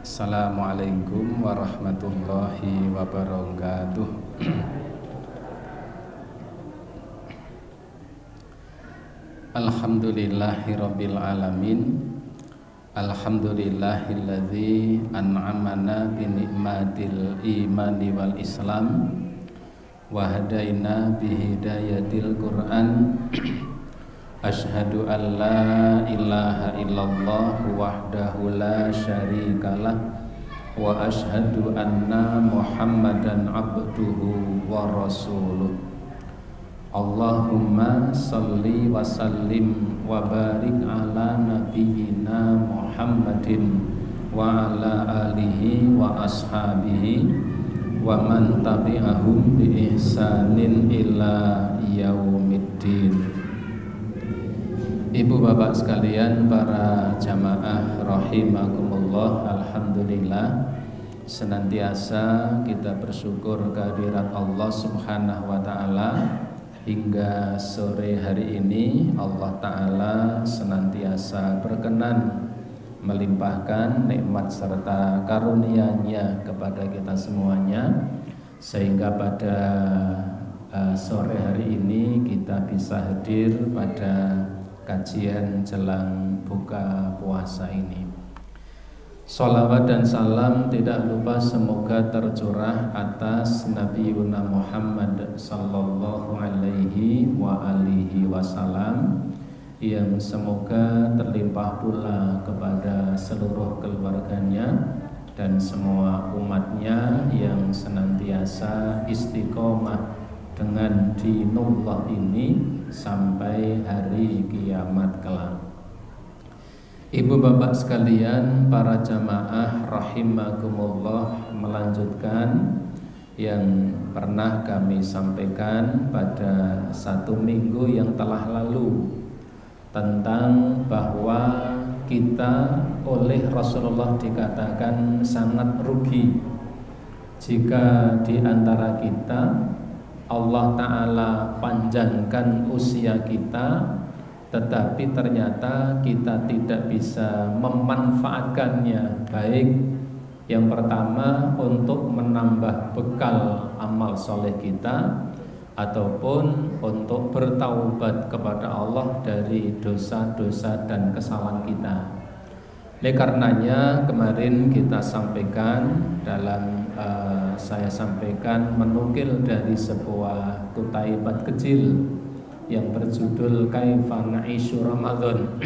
Assalamualaikum warahmatullahi wabarakatuh. Alhamdulillahirabbil alamin. Alhamdulillahilladzi an'amana bi ni'matil imani wal islam wa hadaina bi hidayatil Qur'an. Asyhadu an la ilaha illallah wahdahu la syarikalah wa asyhadu anna Muhammadan abduhu wa rasuluh. Allahumma salli wa sallim wa barik ala nabiyyina Muhammadin wa ala alihi wa ashabihi wa man tabi'ahum bi ihsanin ila yaumiddin. Ibu bapak sekalian, para jamaah rahimakumullah, alhamdulillah senantiasa kita bersyukur kehadirat Allah Subhanahu wa taala. Hingga sore hari ini Allah Ta'ala senantiasa berkenan melimpahkan nikmat serta karunia-Nya kepada kita semuanya, sehingga pada sore hari ini kita bisa hadir pada kajian jelang buka puasa ini. Sholawat dan salam tidak lupa semoga tercurah atas Nabi Yuna Muhammad sallallahu alaihi wa alihi wasallam, yang semoga terlimpah pula kepada seluruh keluarganya dan semua umatnya yang senantiasa istiqomah dengan dinullah ini sampai hari kiamat kelak. Ibu bapak sekalian, para jamaah rahimakumullah, melanjutkan yang pernah kami sampaikan pada satu minggu yang telah lalu, tentang bahwa kita oleh Rasulullah dikatakan sangat rugi jika di antara kita Allah Ta'ala panjangkan usia kita, tetapi ternyata kita tidak bisa memanfaatkannya. Baik yang pertama untuk menambah bekal amal soleh kita, ataupun untuk bertaubat kepada Allah dari dosa-dosa dan kesalahan kita. Oleh karenanya kemarin kita sampaikan saya sampaikan menukil dari sebuah kutaibat kecil yang berjudul Kaifa Na'ishu Ramadan.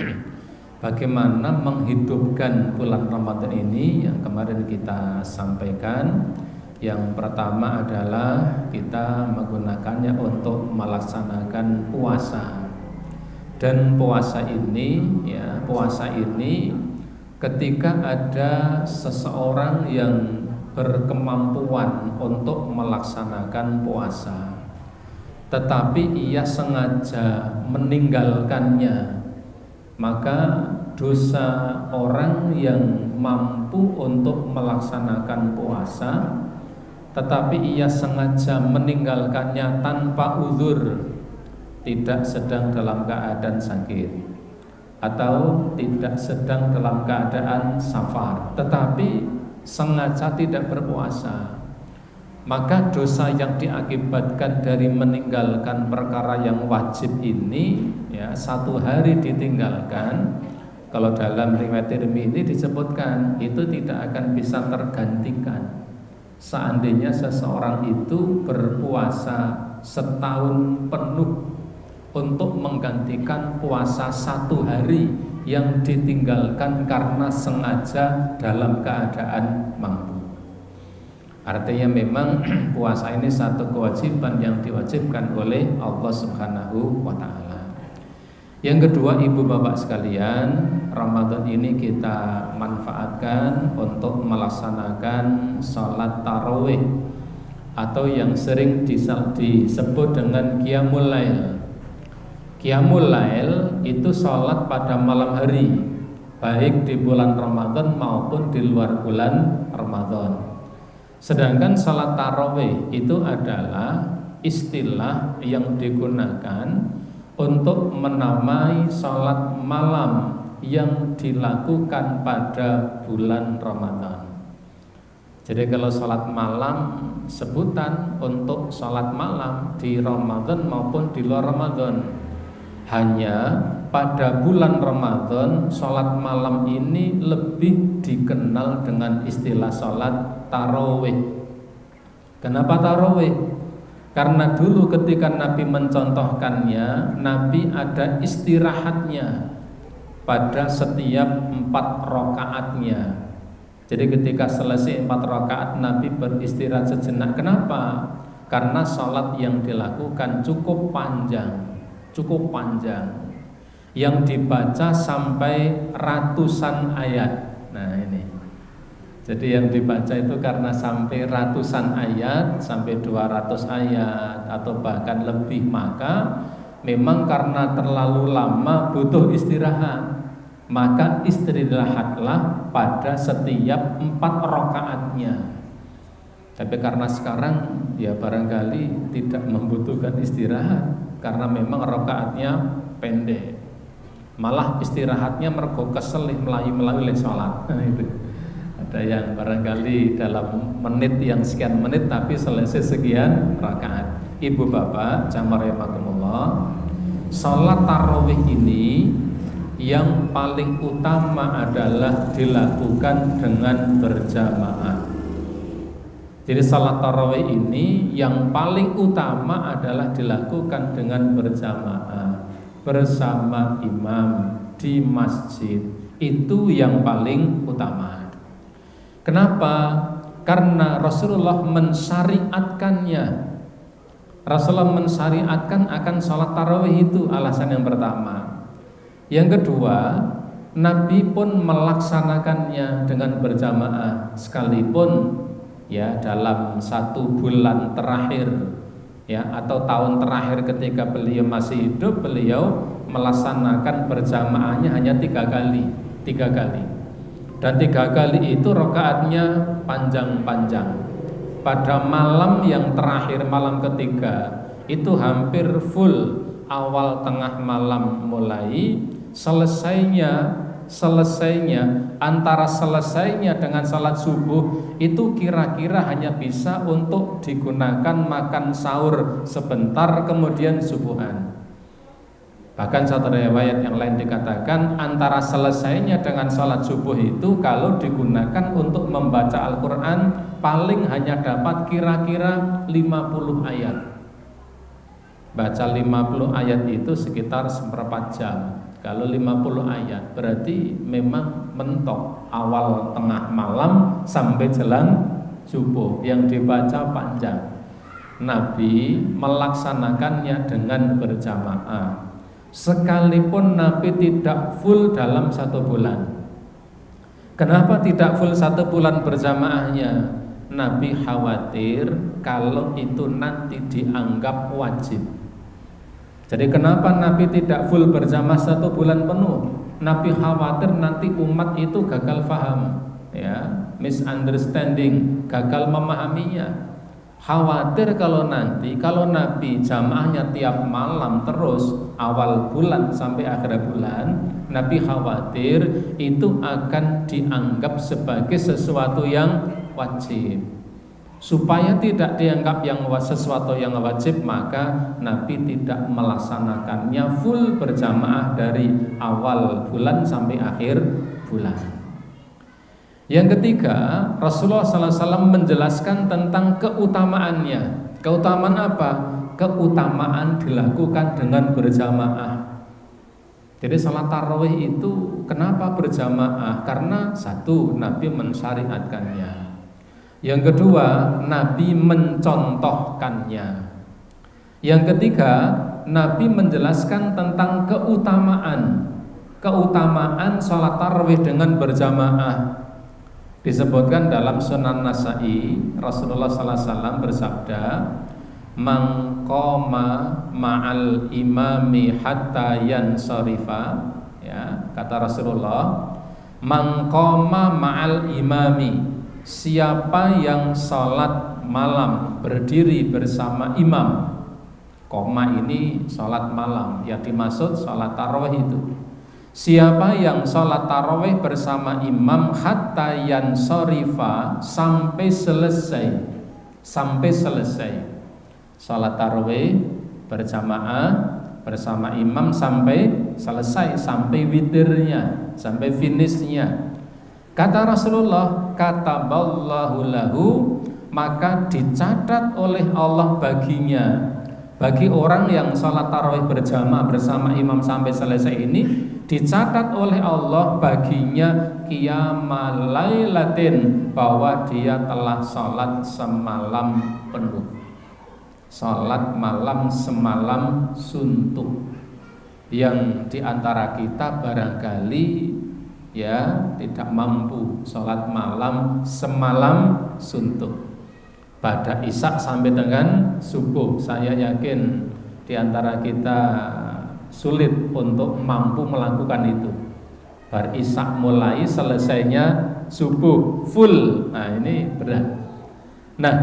Bagaimana menghidupkan bulan Ramadan ini, yang kemarin kita sampaikan. Yang pertama adalah kita menggunakannya untuk melaksanakan puasa. Dan puasa ini ketika ada seseorang yang berkemampuan untuk melaksanakan puasa, tetapi ia sengaja meninggalkannya, maka dosa orang yang mampu untuk melaksanakan puasa tetapi ia sengaja meninggalkannya tanpa uzur, tidak sedang dalam keadaan sakit atau tidak sedang dalam keadaan safar, tetapi sengaja tidak berpuasa, maka dosa yang diakibatkan dari meninggalkan perkara yang wajib ini, satu hari ditinggalkan, kalau dalam riwayat Tirmidzi disebutkan itu tidak akan bisa tergantikan. Seandainya seseorang itu berpuasa setahun penuh untuk menggantikan puasa satu hari yang ditinggalkan karena sengaja dalam keadaan mampu. Artinya memang puasa ini satu kewajiban yang diwajibkan oleh Allah Subhanahu wa ta'ala. Yang kedua, ibu bapak sekalian, Ramadan ini kita manfaatkan untuk melaksanakan sholat tarawih, atau yang sering disebut dengan qiyamul lail. Qiyamul lail itu sholat pada malam hari, baik di bulan Ramadan maupun di luar bulan Ramadan. Sedangkan sholat tarawih itu adalah istilah yang digunakan untuk menamai sholat malam yang dilakukan pada bulan Ramadan. Jadi kalau sholat malam, sebutan untuk sholat malam di Ramadan maupun di luar Ramadan. Hanya pada bulan Ramadan sholat malam ini lebih dikenal dengan istilah sholat tarawih. Kenapa tarawih? Karena dulu ketika Nabi mencontohkannya, Nabi ada istirahatnya pada setiap 4 rakaatnya. Jadi ketika selesai 4 rakaat Nabi beristirahat sejenak. Kenapa? Karena sholat yang dilakukan cukup panjang, yang dibaca sampai ratusan ayat. Nah ini, jadi yang dibaca itu karena sampai ratusan ayat, sampai 200 ayat atau bahkan lebih, maka memang karena terlalu lama butuh istirahat, maka istirahatlah pada setiap 4 rakaatnya. Tapi karena sekarang ya barangkali tidak membutuhkan istirahat, karena memang rakaatnya pendek, malah istirahatnya mergo kesel melayu-melayu sholat. Itu ada yang barangkali dalam menit yang sekian menit tapi selesai sekian rakaat. Ibu bapak jamaah rahimakumullah, sholat tarawih ini yang paling utama adalah dilakukan dengan berjamaah. Jadi salat tarawih ini yang paling utama adalah dilakukan dengan berjamaah bersama imam di masjid. Itu yang paling utama. Kenapa? Karena Rasulullah mensyariatkannya. Rasulullah mensyariatkan akan salat tarawih itu, alasan yang pertama. Yang kedua, Nabi pun melaksanakannya dengan berjamaah, sekalipun ya dalam 1 bulan terakhir ya atau tahun terakhir ketika beliau masih hidup, beliau melaksanakan berjamaahnya hanya 3 kali. Dan 3 kali itu rakaatnya panjang-panjang. Pada malam yang terakhir, malam ketiga, itu hampir full, awal tengah malam mulai, selesainya antara selesainya dengan salat subuh itu kira-kira hanya bisa untuk digunakan makan sahur sebentar, kemudian subuhan. Bahkan satu riwayat yang lain dikatakan antara selesainya dengan salat subuh itu kalau digunakan untuk membaca Al-Quran paling hanya dapat kira-kira 50 ayat. Baca 50 ayat itu sekitar seperempat jam. Kalau 50 ayat berarti memang mentok awal tengah malam sampai jelang subuh, yang dibaca panjang. Nabi melaksanakannya dengan berjamaah. Sekalipun Nabi tidak full dalam 1 bulan. Kenapa tidak full 1 bulan berjamaahnya? Nabi khawatir kalau itu nanti dianggap wajib. Jadi kenapa Nabi tidak full berjamaah 1 bulan penuh? Nabi khawatir nanti umat itu gagal paham, ya, misunderstanding, gagal memahaminya. Khawatir kalau Nabi jamaahnya tiap malam terus awal bulan sampai akhir bulan, Nabi khawatir itu akan dianggap sebagai sesuatu yang wajib. Supaya tidak dianggap sesuatu yang wajib, maka Nabi tidak melaksanakannya full berjamaah dari awal bulan sampai akhir bulan. Yang ketiga, Rasulullah SAW menjelaskan tentang keutamaannya. Keutamaan apa? Keutamaan dilakukan dengan berjamaah. Jadi salat tarawih itu kenapa berjamaah? Karena 1, Nabi mensyariatkannya. Yang kedua, Nabi mencontohkannya. Yang ketiga, Nabi menjelaskan tentang keutamaan salat tarawih dengan berjamaah. Disebutkan dalam Sunan Nasa'i, Rasulullah SAW bersabda, "Man qama ma'al imami hatta yansarifa." Ya, kata Rasulullah, "Man qama ma'al imami." Siapa yang salat malam berdiri bersama imam. Koma ini salat malam, yang dimaksud salat tarawih itu. Siapa yang sholat tarawih bersama imam hatta yansorifa, sampai selesai sholat tarawih berjamaah bersama imam sampai selesai, sampai witirnya, sampai finishnya. Kata Rasulullah, kataballahu lahu, maka dicatat oleh Allah baginya, bagi orang yang sholat tarawih berjamaah bersama imam sampai selesai ini, dicatat oleh Allah baginya qiyamal lailatin, bahwa dia telah sholat semalam penuh, sholat malam semalam suntuk. Yang diantara kita barangkali ya tidak mampu sholat malam semalam suntuk pada isya sampai dengan subuh. Saya yakin diantara kita sulit untuk mampu melakukan itu. Bar isya mulai, selesainya subuh full. Nah ini berat. Nah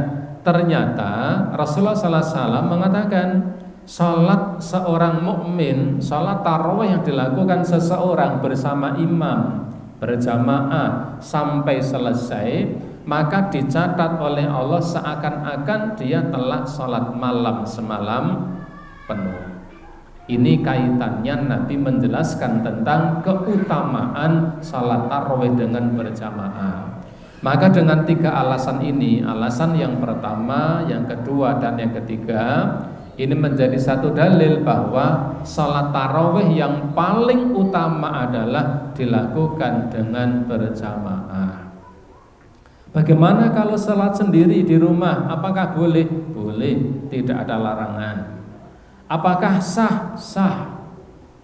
ternyata Rasulullah SAW mengatakan, salat seorang mukmin, salat tarawih yang dilakukan seseorang bersama imam berjamaah sampai selesai, maka dicatat oleh Allah seakan-akan dia telah salat malam semalam penuh. Ini kaitannya Nabi menjelaskan tentang keutamaan salat tarawih dengan berjamaah. Maka dengan 3 alasan ini, alasan yang pertama, yang kedua, dan yang ketiga, ini menjadi satu dalil bahwa salat tarawih yang paling utama adalah dilakukan dengan berjamaah. Bagaimana kalau salat sendiri di rumah? Apakah boleh? Boleh, tidak ada larangan. Apakah sah? Sah.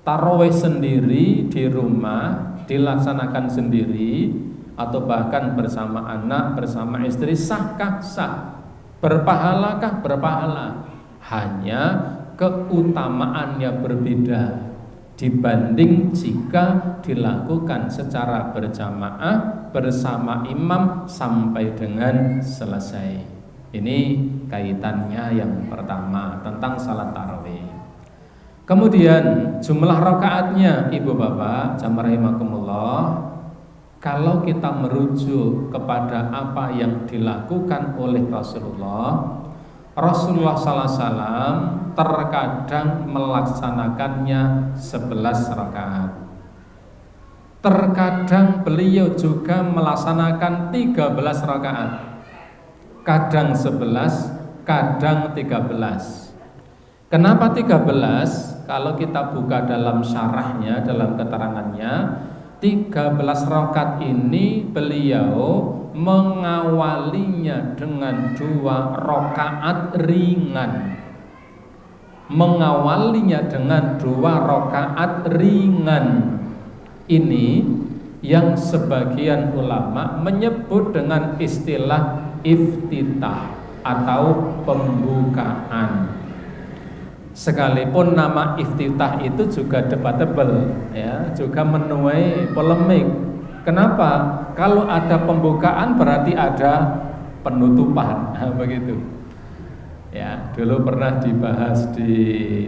Tarawih sendiri di rumah, dilaksanakan sendiri, atau bahkan bersama anak, bersama istri, sahkah? Sah. Berpahalakah? Berpahala. Hanya keutamaannya berbeda dibanding jika dilakukan secara berjamaah bersama imam sampai dengan selesai. Ini kaitannya yang pertama tentang salat tarawih. Kemudian jumlah rakaatnya, ibu bapak jamaah rahimakumullah, kalau kita merujuk kepada apa yang dilakukan oleh Rasulullah SAW terkadang melaksanakannya 11 rakaat. Terkadang beliau juga melaksanakan 13 rakaat. Kadang 11, kadang 13. Kenapa 13? Kalau kita buka dalam syarahnya, dalam keterangannya, 13 rakaat ini beliau mengawalinya dengan 2 rakaat ringan. Mengawalinya dengan 2 rakaat ringan. Ini yang sebagian ulama menyebut dengan istilah iftitah atau pembukaan. Sekalipun nama iftitah itu juga debatable, ya, juga menuai polemik. Kenapa? Kalau ada pembukaan berarti ada penutupan, nah, begitu. Ya, dulu pernah dibahas di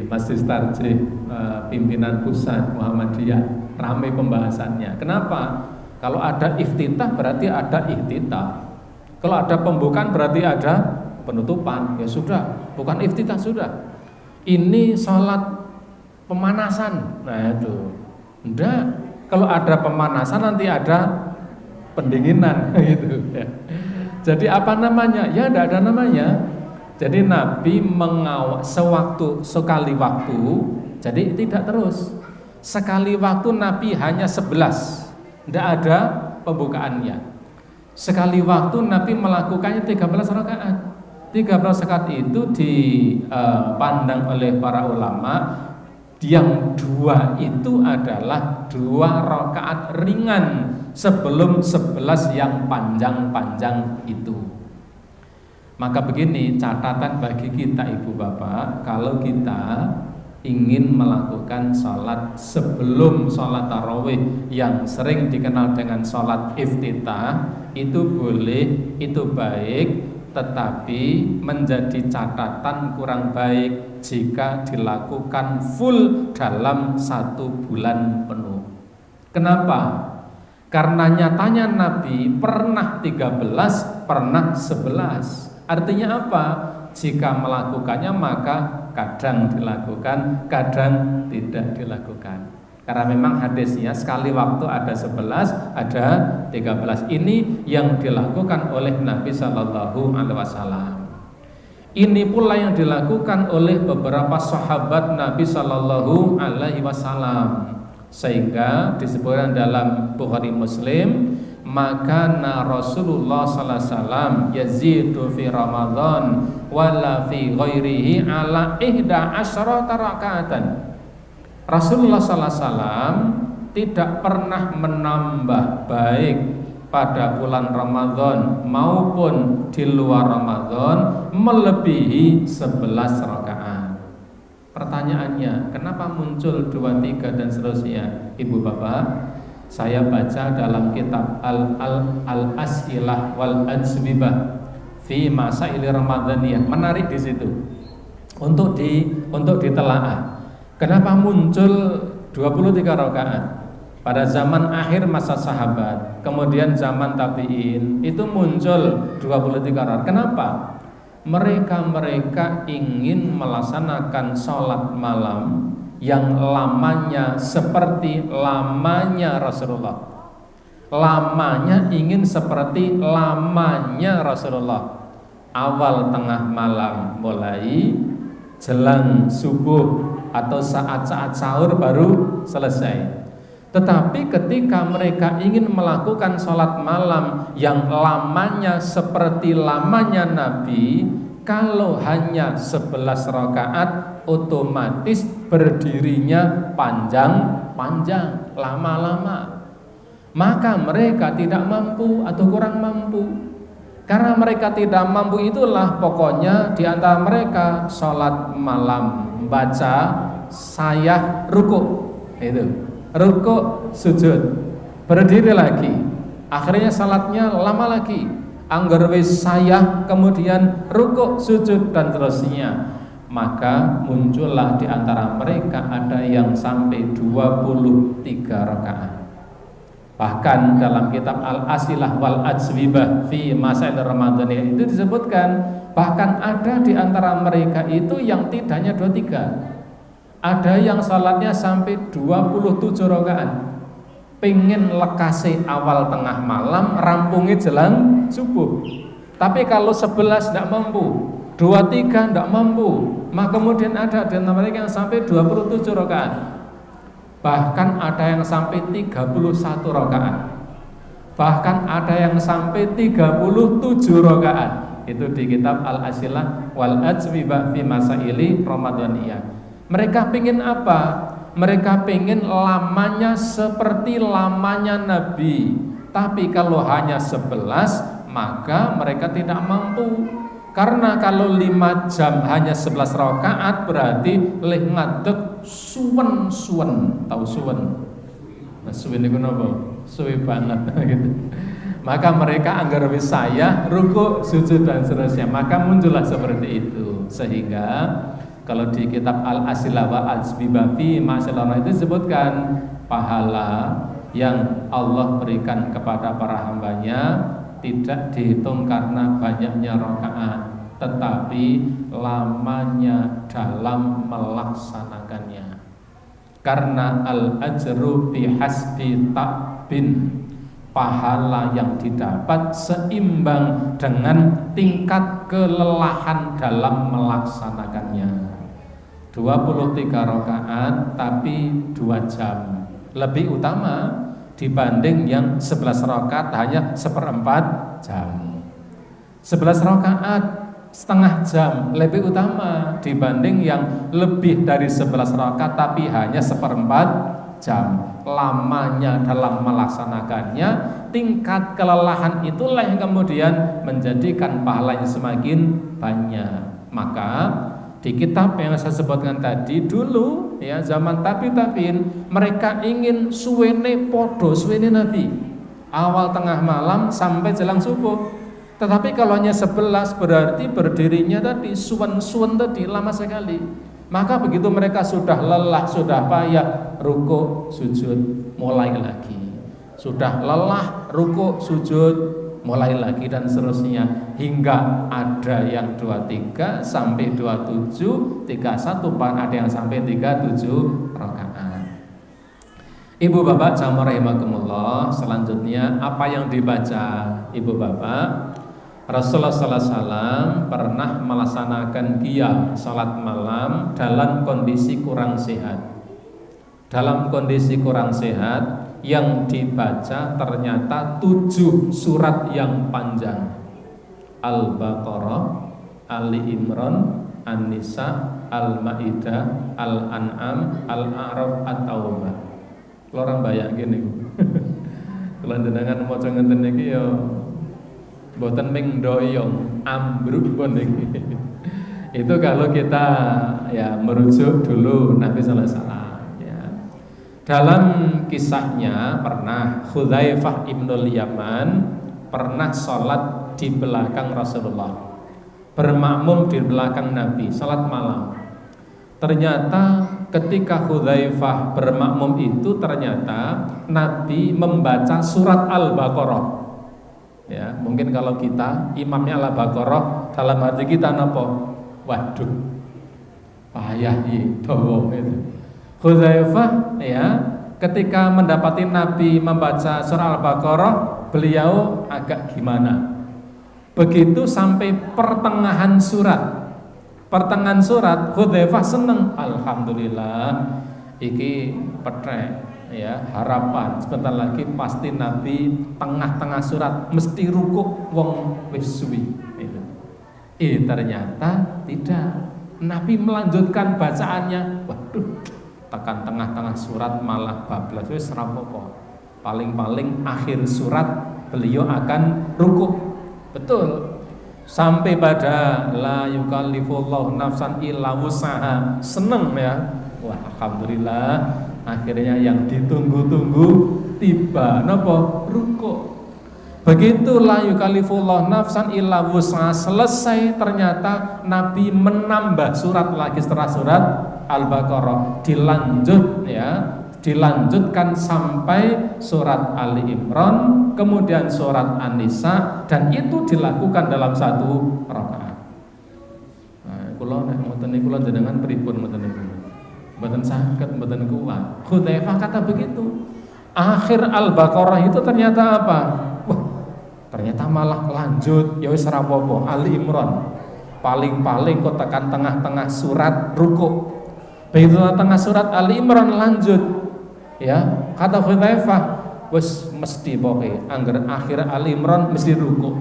Masjid Tarjih pimpinan pusat Muhammadiyah, ramai pembahasannya. Kenapa? Kalau ada iftitah berarti ada ihtitah. Kalau ada pembukaan berarti ada penutupan. Ya sudah, bukan iftitah sudah. Ini salat pemanasan. Nah itu. Enggak. Kalau ada pemanasan nanti ada pendinginan gitu ya. Jadi apa namanya? Ya enggak ada namanya. Jadi Nabi sekali waktu. Jadi tidak terus. Sekali waktu Nabi hanya 11. Enggak ada pembukaannya. Sekali waktu Nabi melakukannya 13 rakaat. 13 rakaat itu dipandang oleh para ulama, yang 2 itu adalah 2 rakaat ringan sebelum 11 yang panjang-panjang itu. Maka begini catatan bagi kita ibu bapak, kalau kita ingin melakukan sholat sebelum sholat tarawih yang sering dikenal dengan sholat iftitah, itu boleh, itu baik, tetapi menjadi catatan kurang baik jika dilakukan full dalam 1 bulan penuh. Kenapa? Karena nyatanya Nabi pernah 13, pernah 11. Artinya apa? Jika melakukannya maka kadang dilakukan, kadang tidak dilakukan. Karena memang hadisnya sekali waktu ada 11, ada 13. Ini yang dilakukan oleh Nabi Shallallahu Alaihi Wasallam. Ini pula yang dilakukan oleh beberapa sahabat Nabi Shallallahu Alaihi Wasallam. Sehingga disebutkan dalam Bukhari Muslim, maka Rasulullah sallallahu alaihi wasallam yazidu fi Ramadan wala fi ghairihi ala 11 rakaatan. Rasulullah sallallahu alaihi wasallam tidak pernah menambah baik pada bulan Ramadan maupun di luar Ramadan melebihi 11 rakaat. Pertanyaannya, kenapa muncul 2, 3 dan seterusnya? Ibu bapak, saya baca dalam kitab Al-As'ilah wal Ajwibah fi Masail Ramadaniyah, menarik di situ untuk ditelaah. Kenapa muncul 23 rakaat pada zaman akhir masa sahabat, kemudian zaman tabi'in itu muncul 23 rakaat. Kenapa? Mereka ingin melaksanakan sholat malam yang lamanya seperti lamanya Rasulullah. Lamanya ingin seperti lamanya Rasulullah. Awal tengah malam mulai, jelang subuh atau saat-saat sahur baru selesai. Tetapi ketika mereka ingin melakukan sholat malam yang lamanya seperti lamanya Nabi, kalau hanya 11 rakaat otomatis berdirinya panjang-panjang, lama-lama. Maka mereka tidak mampu atau kurang mampu. Karena mereka tidak mampu itulah pokoknya di antara mereka sholat malam baca sayah rukuk, itu rukuk sujud, berdiri lagi, akhirnya salatnya lama lagi, anggar wis sayah, kemudian rukuk sujud dan terusnya. Maka muncullah di antara mereka ada yang sampai 23 rakaat. Bahkan dalam kitab Al-Asilah wal Ajwibah fi Masail Ramadaniyah itu disebutkan, bahkan ada di antara mereka itu yang tidak hanya 23. Ada yang salatnya sampai 27 rakaat. Pengen lekase awal tengah malam, rampungnya jelang subuh. Tapi kalau 11 tidak mampu, 23 tidak mampu, maka kemudian ada di antara mereka yang sampai 27 rakaat. Bahkan ada yang sampai 31 rakaat. Bahkan ada yang sampai 37 rakaat. Itu di kitab Al-Asilah wal Ajwibah fi Masaili Ramadaniyah. Mereka pengen apa? Mereka pengen lamanya seperti lamanya Nabi. Tapi kalau hanya 11, maka mereka tidak mampu. Karena kalau 5 jam hanya 11 rakaat berarti leh ngadeg suwen. Tahu suwen? Nah, suwen itu apa? Suwe banget gitu. Maka mereka anggar wis saya rukuk, sujud dan seterusnya. Maka muncullah seperti itu. Sehingga kalau di kitab Al-Asilah wa Al-Ajwibah fi Masail itu disebutkan pahala yang Allah berikan kepada para hambanya tidak dihitung karena banyaknya rakaat, tetapi lamanya dalam melaksanakannya. Karena al-ajru bihasbi ta'bin, pahala yang didapat seimbang dengan tingkat kelelahan dalam melaksanakannya. 23 rakaat tapi 2 jam lebih utama dibanding yang 11 rakaat hanya 1/4 jam. 11 rakaat setengah jam lebih utama dibanding yang lebih dari 11 rakaat tapi hanya 1/4 jam. Lamanya dalam melaksanakannya, tingkat kelelahan itulah yang kemudian menjadikan pahalanya semakin banyak. Maka di kitab yang saya sebutkan tadi dulu ya, zaman tabi'in, mereka ingin suwene podo suwene Nabi, awal tengah malam sampai jelang subuh. Tetapi kalau hanya 11 berarti berdirinya tadi suwen tadi lama sekali. Maka begitu mereka sudah lelah, sudah payah, rukuk, sujud, mulai lagi. Sudah lelah rukuk sujud, mulai lagi dan seterusnya hingga ada yang 23 sampai 27, 31, ada yang sampai 37 rakaat. Ibu bapak jamaah rahimakumullah, selanjutnya apa yang dibaca ibu bapak? Rasulullah SAW pernah melaksanakan qiyam salat malam dalam kondisi kurang sehat. Dalam kondisi kurang sehat, yang dibaca ternyata 7 surat yang panjang. Al-Baqarah, Ali Imran, An-Nisa, Al-Maidah, Al-An'am, Al-A'raf, At-Taubah. Kalau orang bayangin nih, kalau jenengan maca ngenten iki ya mboten ming doyong, ambruk pun iki. Itu kalau kita ya merujuk dulu Nabi sallallahu alaihi wasallam ya. Dalam kisahnya pernah Hudzaifah ibnul Yaman pernah sholat di belakang Rasulullah, bermakmum di belakang Nabi salat malam. Ternyata ketika Hudzaifah bermakmum itu ternyata Nabi membaca surat Al-Baqarah. Ya, mungkin kalau kita imamnya Al-Baqarah, dalam hati kita napa? Waduh, payah itu. Hudzaifah ya, ketika mendapati Nabi membaca surah Al-Baqarah, beliau agak gimana. Begitu sampai pertengahan surat, Hudzaifah seneng, alhamdulillah iki petrek ya, harapan sebentar lagi pasti Nabi tengah-tengah surat mesti rukuk wong wis suwi itu. Ternyata tidak. Nabi melanjutkan bacaannya. Waduh, tekan tengah-tengah surat malah bablas wis rapopo. Paling-paling akhir surat beliau akan rukuk. Betul. Sampai pada la yukallifullahu nafsan illa wus'aha, seneng ya. Wah, alhamdulillah akhirnya yang ditunggu-tunggu tiba, napa? Rukuk. Begitu la yukallifullahu nafsan illa wus'aha selesai, ternyata Nabi menambah surat lagi setelah surat Al-Baqarah, dilanjutkan sampai surat Ali Imran, kemudian surat An-Nisa, dan itu dilakukan dalam 1 rakaat. Nah, kula nek ngoten niku kula jenengan pripun ngoten niku. Mboten saged, mboten kuat. Hudzaifah kata begitu. Akhir Al-Baqarah itu ternyata apa? Wah, ternyata malah lanjut ya wis ora apa-apa, Ali Imran. Paling-paling kok tekan tengah-tengah surat rukuk. Begitu tengah surat Ali Imran lanjut. Ya, kata Hudzaifah, wis mesti pokoke angger akhir Ali Imran mesti rukuk.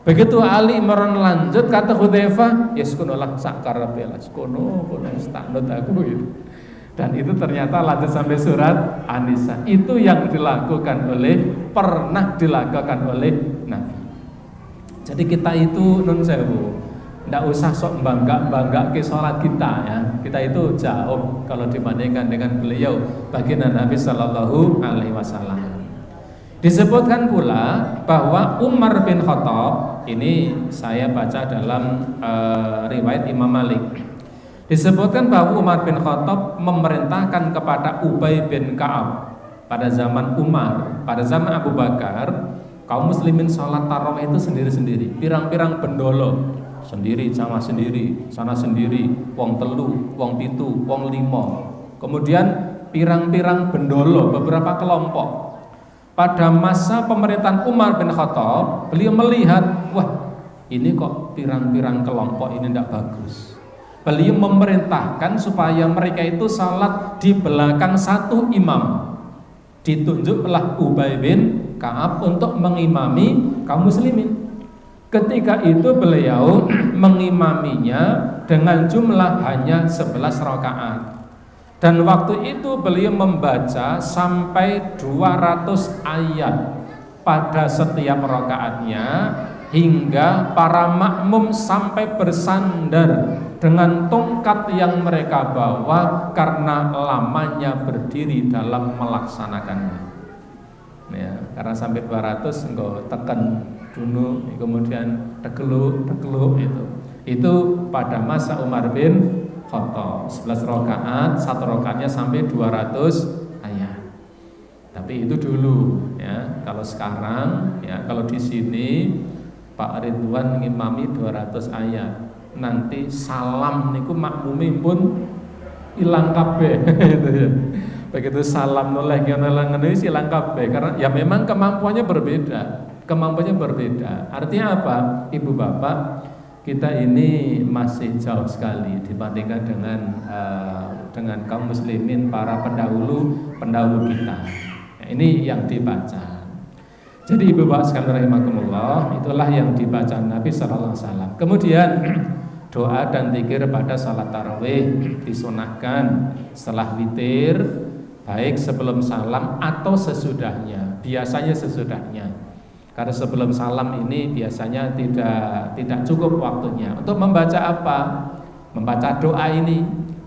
Begitu Ali Imran lanjut, kata Hudzaifah, ya sekono lah sak karepe lah, sekono stanut aku gitu. Dan itu ternyata lanjut sampai surat An-Nisa. Itu yang pernah dilakukan oleh Nabi. Jadi kita itu nun sewu, ndak usah sok bangga ke sholat kita ya. Kita itu jauh kalau dibandingkan dengan beliau, baginda Nabi Sallallahu Alaihi Wasallam. Disebutkan pula bahwa Umar bin Khattab, ini saya baca dalam riwayat Imam Malik. Disebutkan bahwa Umar bin Khattab memerintahkan kepada Ubay bin Ka'ab pada zaman Umar, pada zaman Abu Bakar, kaum muslimin sholat tarawih itu sendiri-sendiri, pirang-pirang bendolo sendiri, sama sendiri, sana sendiri, wong telu, wong pitu, wong limo. Kemudian pirang-pirang bendolo, beberapa kelompok. Pada masa pemerintahan Umar bin Khattab, beliau melihat, wah ini kok pirang-pirang kelompok ini tidak bagus. Beliau memerintahkan supaya mereka itu salat di belakang satu imam. Ditunjuklah Ubay bin Ka'ab untuk mengimami kaum muslimin. Ketika itu beliau mengimaminya dengan jumlah hanya 11 rakaat. Dan waktu itu beliau membaca sampai 200 ayat pada setiap rakaatnya, hingga para makmum sampai bersandar dengan tongkat yang mereka bawa karena lamanya berdiri dalam melaksanakannya. Ya, karena sampai 200 enggak tekan dulu, kemudian tegeluk itu pada masa Umar bin Khattab. 11 rakaat, 1 rakaatnya sampai 200 ayat. Tapi itu dulu ya. Kalau sekarang ya, kalau di sini Pak Ridwan ngimami 200 ayat. Nanti salam niku makmumi pun ilang kabeh gitu ya. Begitu salam noleh ngono ilang kabeh karena ya memang kemampuannya berbeda. Kemampuannya berbeda. Artinya apa? Ibu bapak, kita ini masih jauh sekali dibandingkan dengan kaum muslimin para pendahulu kita. Ya, ini yang dibaca. Jadi ibu bapak sekalian rahimakumullah, itulah yang dibaca Nabi sallallahu alaihi wasallam. Kemudian doa dan zikir pada salat tarawih disunahkan setelah witir, baik sebelum salam atau sesudahnya. Biasanya sesudahnya. Karena sebelum salam ini biasanya tidak cukup waktunya. Untuk membaca apa? Membaca doa ini.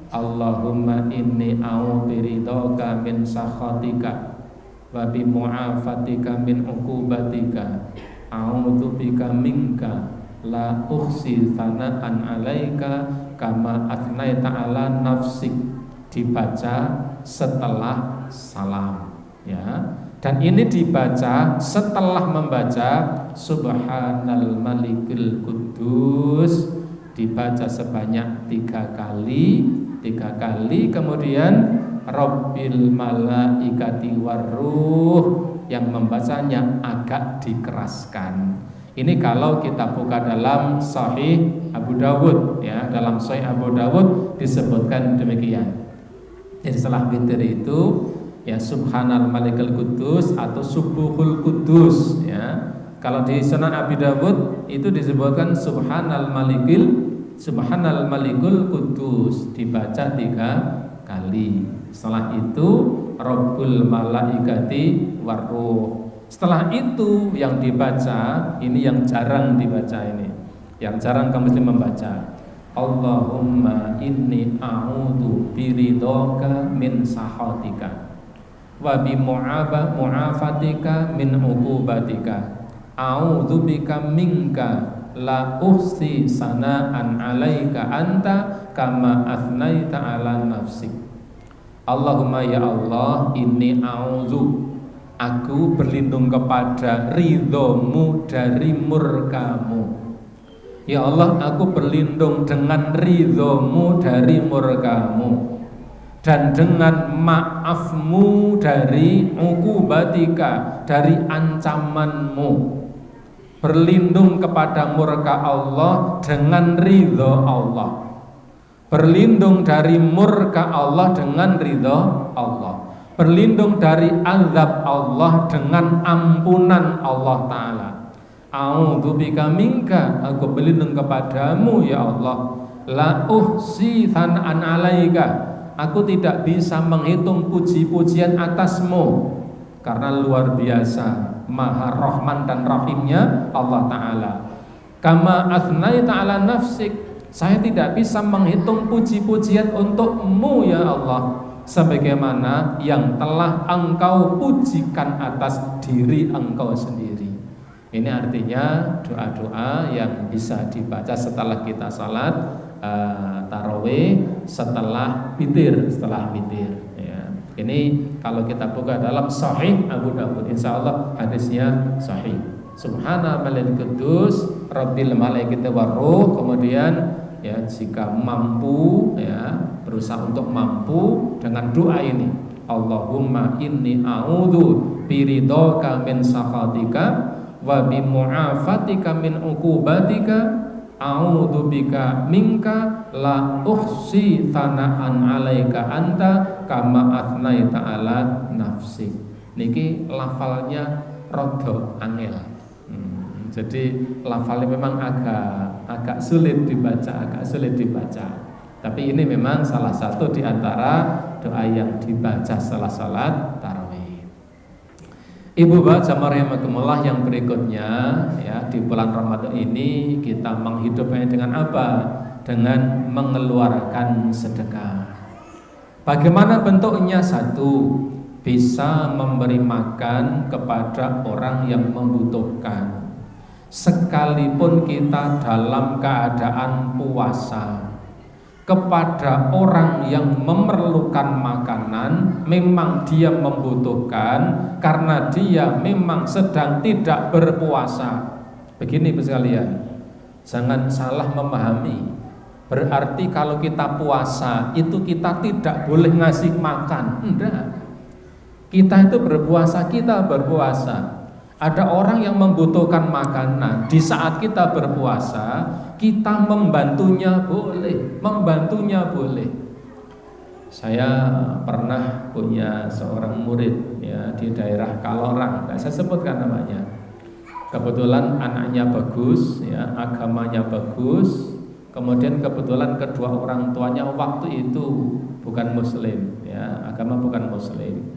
Allahumma inni a'udzubiridhoka min sakhatika wa bi mu'afatika min uqubatika. A'udzubika minka la uhsi thana'an 'alaika kama athnaita 'ala nafsik. Dibaca setelah salam ya. Dan ini dibaca setelah membaca Subhanal Malikul Quddus, dibaca sebanyak 3 kali, kemudian Rabbil Malaikati Warruh, yang membacanya agak dikeraskan. Ini kalau kita buka dalam Sahih Abu Dawud ya, dalam Sahih Abu Dawud disebutkan demikian. Jadi setelah witir itu ya Subhanal Malikul Quddus atau Subuhul Quddus ya. Kalau di Sunan Abi Dawud itu disebutkan Subhanal Malikul Quddus, dibaca 3 kali. Setelah itu Rabbul Malaikati Warruh. Setelah itu yang dibaca, ini yang jarang dibaca ini. Yang jarang kaum muslim membaca. Allahumma inni a'udzu biridhoka min sakhatika wa bi mu'afatika min uqubatika. A'udzubika minka la uhsi sana'an 'alaika anta kama athnaita 'ala nafsik. Allahumma ya Allah, inni a'udzu, aku berlindung kepada ridhomu dari murkamu. Ya Allah, aku berlindung dengan ridhomu dari murkamu, dan dengan maafmu dari uqubatika, dari ancamanmu. Berlindung kepada murka Allah dengan ridho Allah. Berlindung dari murka Allah dengan ridho Allah. Berlindung dari azab Allah dengan ampunan Allah Ta'ala. A'udzubika minka, aku berlindung kepadamu ya Allah. La uhsi thana'an 'alaika, aku tidak bisa menghitung puji-pujian atasmu, karena luar biasa Maha Rahman dan Rahimnya Allah Ta'ala. Kama athnaita 'ala nafsik, saya tidak bisa menghitung puji-pujian untukmu ya Allah, sebagaimana yang telah engkau pujikan atas diri engkau sendiri. Ini artinya doa-doa yang bisa dibaca setelah kita salat tarawih, setelah witir, ya. Ini kalau kita buka dalam Sahih Abu Dawud, insya Allah hadisnya sahih. Subhana Malikul Quddus Rabbil Malaikati Warruh. Kemudian ya, jika mampu ya, berusaha untuk mampu dengan doa ini. Allahumma inni a'udzu biridhoka min sakhatika wa bi mu'afatika min uqubatika. A'udzubika minka la uhsi thana'an 'alaika anta kama athnaita 'ala nafsik. Niki lafalnya rada angel. Jadi lafalnya memang agak sulit dibaca. Tapi ini memang salah satu di antara doa yang dibaca setelah salat tarawih. Ibu bapak jamaah rahimakumullah, yang berikutnya ya, di bulan Ramadan ini kita menghidupnya dengan apa? Dengan mengeluarkan sedekah. Bagaimana bentuknya? Satu, bisa memberi makan kepada orang yang membutuhkan, sekalipun kita dalam keadaan puasa, kepada orang yang memerlukan makanan, memang dia membutuhkan karena dia memang sedang tidak berpuasa. Begini sekalian, jangan salah memahami. Berarti kalau kita puasa itu kita tidak boleh ngasih makan. Enggak. Kita itu berpuasa, kita berpuasa. Ada orang yang membutuhkan makanan, di saat kita berpuasa, kita membantunya boleh, membantunya boleh. Saya pernah punya seorang murid ya di daerah Kalorang, nggak saya sebutkan namanya. Kebetulan anaknya bagus, ya agamanya bagus. Kemudian kebetulan kedua orang tuanya waktu itu bukan Muslim, ya agama bukan Muslim.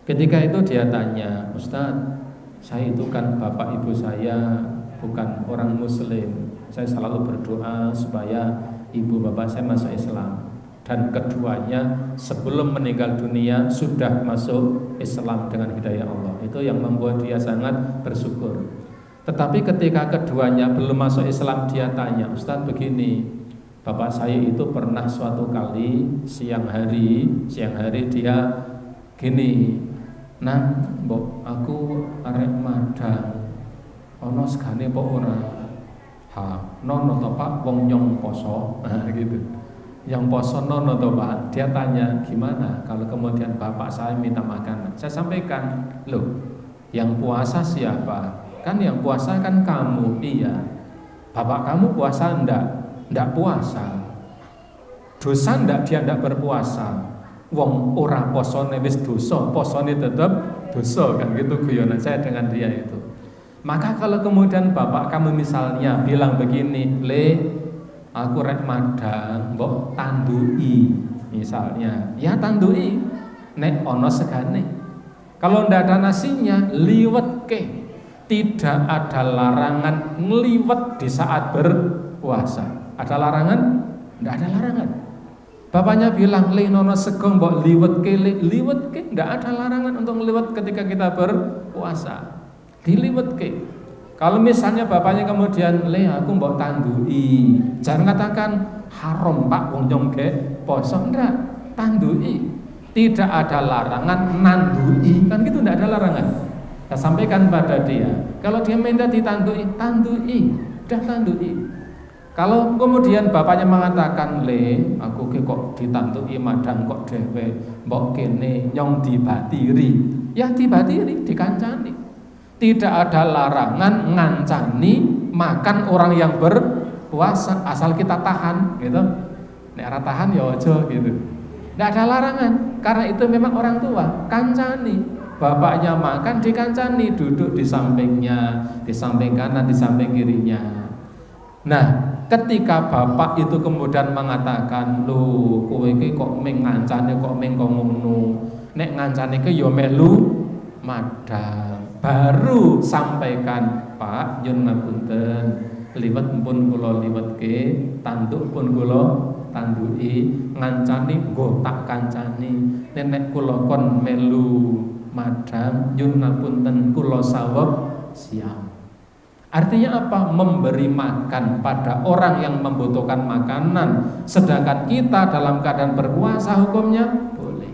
Ketika itu dia tanya, Ustadz, saya itu kan bapak ibu saya bukan orang Muslim. Saya selalu berdoa supaya ibu bapak saya masuk Islam. Dan keduanya sebelum meninggal dunia sudah masuk Islam dengan hidayah Allah. Itu yang membuat dia sangat bersyukur. Tetapi ketika keduanya belum masuk Islam, dia tanya, Ustadz begini, bapak saya itu pernah suatu kali siang hari dia gini, nah, mbok aku arek madang. Ono segane apa ora? Ha, nono to Pak, wong nyong poso. Nah, gitu. Yang poso nono to Pak. Dia tanya, gimana kalau kemudian bapak saya minta makanan? Saya sampaikan, loh, yang puasa siapa? Kan yang puasa kan kamu. Iya. Bapak kamu puasa enggak puasa. Dosa enggak dia enggak berpuasa. Wong ora posone wis dosa, posone tetep dosa, kan gitu guyonan saya dengan dia itu. Maka kalau kemudian bapak kamu misalnya bilang begini, Le, aku rek madang, mbok tandui misalnya, ya tandui, nek ono segane. Kalau ndak ada nasinya, liwet ke. Tidak ada larangan ngeliwet di saat berpuasa. Ada larangan? Ndak ada larangan. Bapaknya bilang, le nono sego mbok liwet ke, nggak ada larangan untuk liwet ketika kita berpuasa. Diliwet ke. Kalau misalnya bapaknya kemudian, le aku mbok tandui, jangan katakan haram Pak wong nyong ke poso, enggak, tandui. Tidak ada larangan nandui, kan gitu, enggak ada larangan. Saya sampaikan pada dia, kalau dia minta ditandui, tandui, dah tandui. Kalau kemudian bapaknya mengatakan, le, aku kok ditandui madang kok dewe, mbok kene nyong dibatiri, ya dibatiri, dikancani. Tidak ada larangan ngancani makan orang yang berpuasa asal kita tahan, gitu. Nek ora tahan ya aja gitu. Tidak ada larangan, karena itu memang orang tua kancani. Bapaknya makan dikancani, duduk di sampingnya, di samping kanan, di samping kirinya. Nah, ketika bapak itu kemudian mengatakan, "Lho, kowe iki kok meng ngancane kok meng ngono. Nek ngancane ke ya melu madang." Baru sampaikan, "Pak, nyun ngapunten, liwet pun kula liwetke, tanduk pun kula tanduki, ngancani nggo tak kancani. Nek kula kon melu madang, nyun ngapunten kula sawab siap." Artinya apa? Memberi makan pada orang yang membutuhkan makanan, sedangkan kita dalam keadaan berpuasa hukumnya boleh.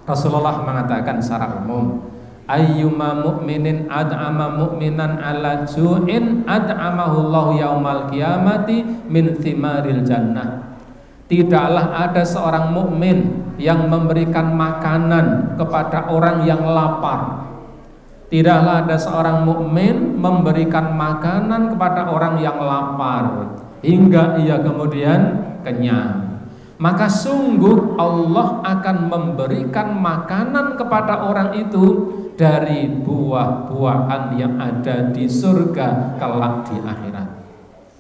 Rasulullah mengatakan secara umum, ayyuma mu'minin ad'ama mu'minan ala ju'in ad'amahullahu yaumal qiyamati min thimaril jannah. Tidaklah ada seorang mukmin yang memberikan makanan kepada orang yang lapar. Tidaklah ada seorang mukmin memberikan makanan kepada orang yang lapar hingga ia kemudian kenyang. Maka sungguh Allah akan memberikan makanan kepada orang itu dari buah-buahan yang ada di surga kelak di akhirat.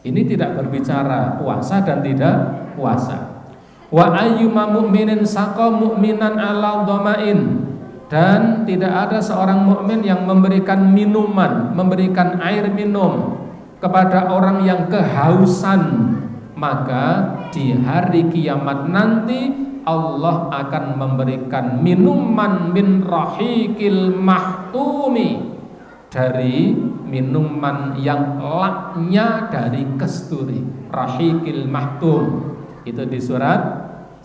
Ini tidak berbicara puasa dan tidak puasa. Wa ayyuma mu'minin saqa mu'minan ala dhamain. Dan tidak ada seorang mukmin yang memberikan minuman, memberikan air minum kepada orang yang kehausan, maka di hari kiamat nanti Allah akan memberikan minuman min rahiqil mahtumi, dari minuman yang laknya dari kasturi. Rahiqil mahtum Itu di surat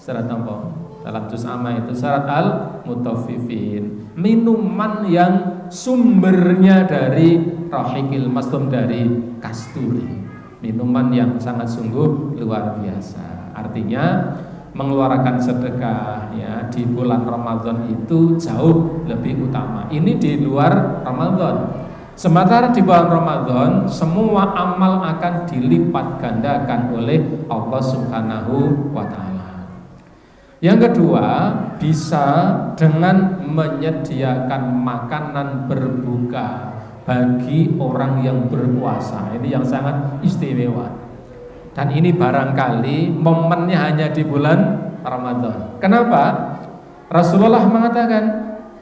apa? Dalam juz amma itu surat Al-Mutaffifin. Minuman yang sumbernya dari rahikil mastum, dari kasturi. Minuman yang sangat sungguh luar biasa. Artinya mengeluarkan sedekah ya di bulan Ramadan itu jauh lebih utama. Ini di luar Ramadan. Sementara di bulan Ramadan semua amal akan dilipat gandakan oleh Allah Subhanahu wa taala. Yang kedua, bisa dengan menyediakan makanan berbuka bagi orang yang berpuasa. Ini yang sangat istimewa. Dan ini barangkali momennya hanya di bulan Ramadan. Kenapa? Rasulullah mengatakan,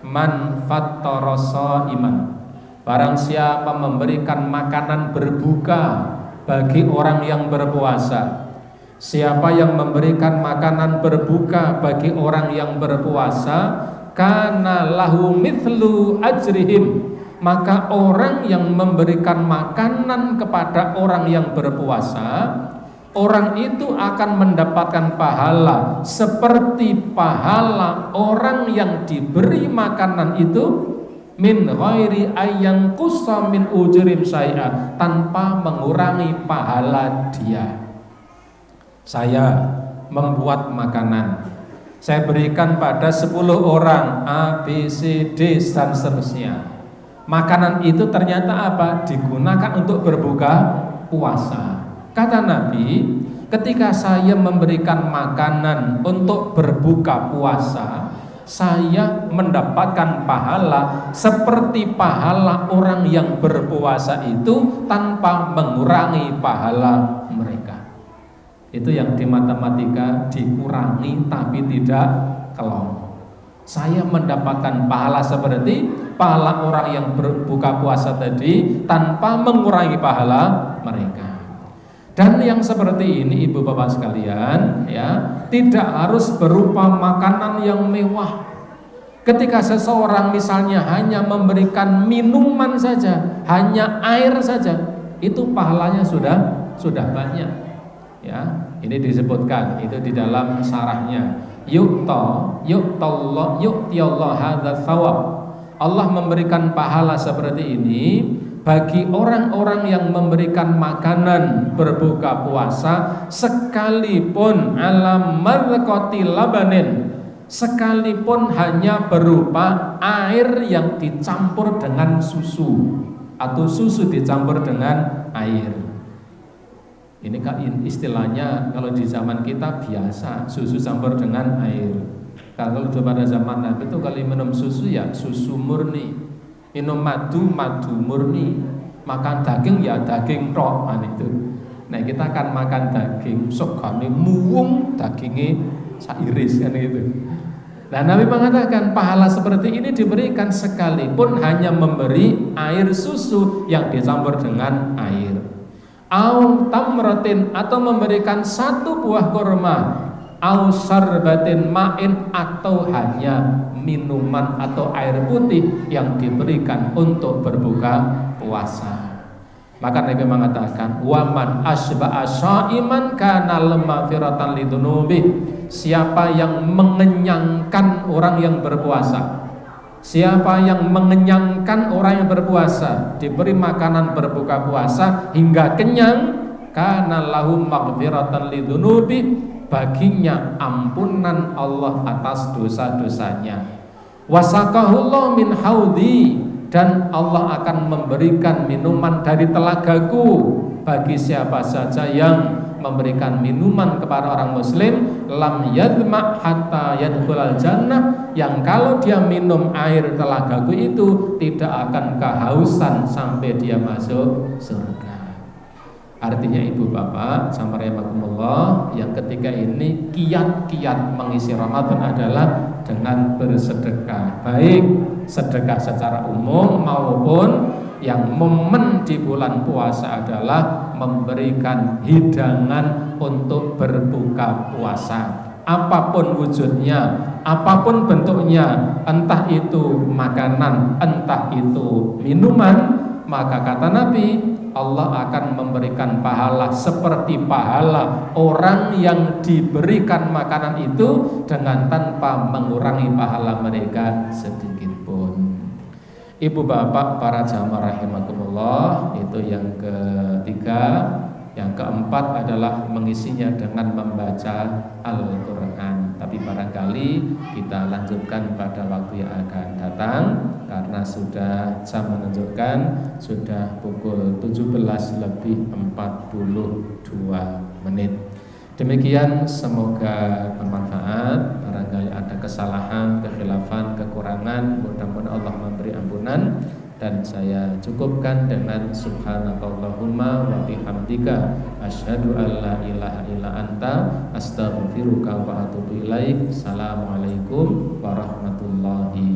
man fattara shaiman, barang siapa memberikan makanan berbuka bagi orang yang berpuasa. Siapa yang memberikan makanan berbuka bagi orang yang berpuasa, kana lahu mithlu ajrihim, maka orang yang memberikan makanan kepada orang yang berpuasa, orang itu akan mendapatkan pahala seperti pahala orang yang diberi makanan itu, min ghairi ayyang qussa min ujrim syai'a, tanpa mengurangi pahala dia. Saya membuat makanan, saya berikan pada 10 orang A, B, C, D dan seterusnya. Makanan itu ternyata apa? Digunakan untuk berbuka puasa. Kata Nabi, ketika saya memberikan makanan untuk berbuka puasa, saya mendapatkan pahala seperti pahala orang yang berpuasa itu tanpa mengurangi pahala mereka. Itu yang di matematika dikurangi tapi tidak kelong. Saya mendapatkan pahala seperti pahala orang yang berbuka puasa tadi tanpa mengurangi pahala mereka. Dan yang seperti ini ibu bapak sekalian ya, tidak harus berupa makanan yang mewah. Ketika seseorang misalnya hanya memberikan minuman saja, hanya air saja, itu pahalanya sudah banyak. Ya, ini disebutkan itu di dalam syarahnya. Yu'tiyallahu hadza thawab. Allah memberikan pahala seperti ini bagi orang-orang yang memberikan makanan berbuka puasa, sekalipun alam marqati labanin, sekalipun hanya berupa air yang dicampur dengan susu atau susu dicampur dengan air. Ini kan istilahnya kalau di zaman kita biasa susu campur dengan air. Kalau pada zaman Nabi itu kalau minum susu ya susu murni, minum madu murni, makan daging ya daging tok itu. Nah kita akan makan daging sogane muwung, dagingnya sairis kan itu. Nah Nabi mengatakan pahala seperti ini diberikan sekalipun hanya memberi air susu yang dicampur dengan air. Au tamratin, atau memberikan 1 buah kurma, au sarbatin ma'in, atau hanya minuman atau air putih yang diberikan untuk berbuka puasa. Maka Nabi mengatakan, waman asba'a syaiman kana lamafiratan lidunubi, siapa yang mengenyangkan orang yang berpuasa, siapa yang mengenyangkan orang yang berpuasa, diberi makanan berbuka puasa hingga kenyang, kana lahum maghfiratan lidzunubi, baginya ampunan Allah atas dosa-dosanya. Wasaqahullahu min haudi, dan Allah akan memberikan minuman dari telagaku bagi siapa saja yang memberikan minuman kepada orang muslim, lam yadma hatta yadkhulal jannah, yang kalau dia minum air telagaku itu tidak akan kehausan sampai dia masuk surga. Artinya ibu bapak rahimakumullah, yang ketiga ini kiat-kiat mengisi Ramadan adalah dengan bersedekah, baik sedekah secara umum maupun yang momen di bulan puasa adalah memberikan hidangan untuk berbuka puasa, apapun wujudnya, apapun bentuknya, entah itu makanan, entah itu minuman. Maka kata Nabi, Allah akan memberikan pahala seperti pahala orang yang diberikan makanan itu dengan tanpa mengurangi pahala mereka sedikit pun. Ibu bapak para jamaah rahimakumullah, itu yang ketiga. Yang keempat adalah mengisinya dengan membaca Al-Quran. Tapi barangkali kita lanjutkan pada waktu yang akan datang, karena sudah jam menunjukkan sudah pukul 17:42. Demikian, semoga bermanfaat. Barangkali ada kesalahan, kekhilafan, kekurangan, mudah-mudahan Allah memberi ampunan. Dan saya cukupkan dengan subhanakallahumma wa bihamdika asyhadu an la ilaha illa anta astaghfiruka wa atubu ilaik. Assalamualaikum warahmatullahi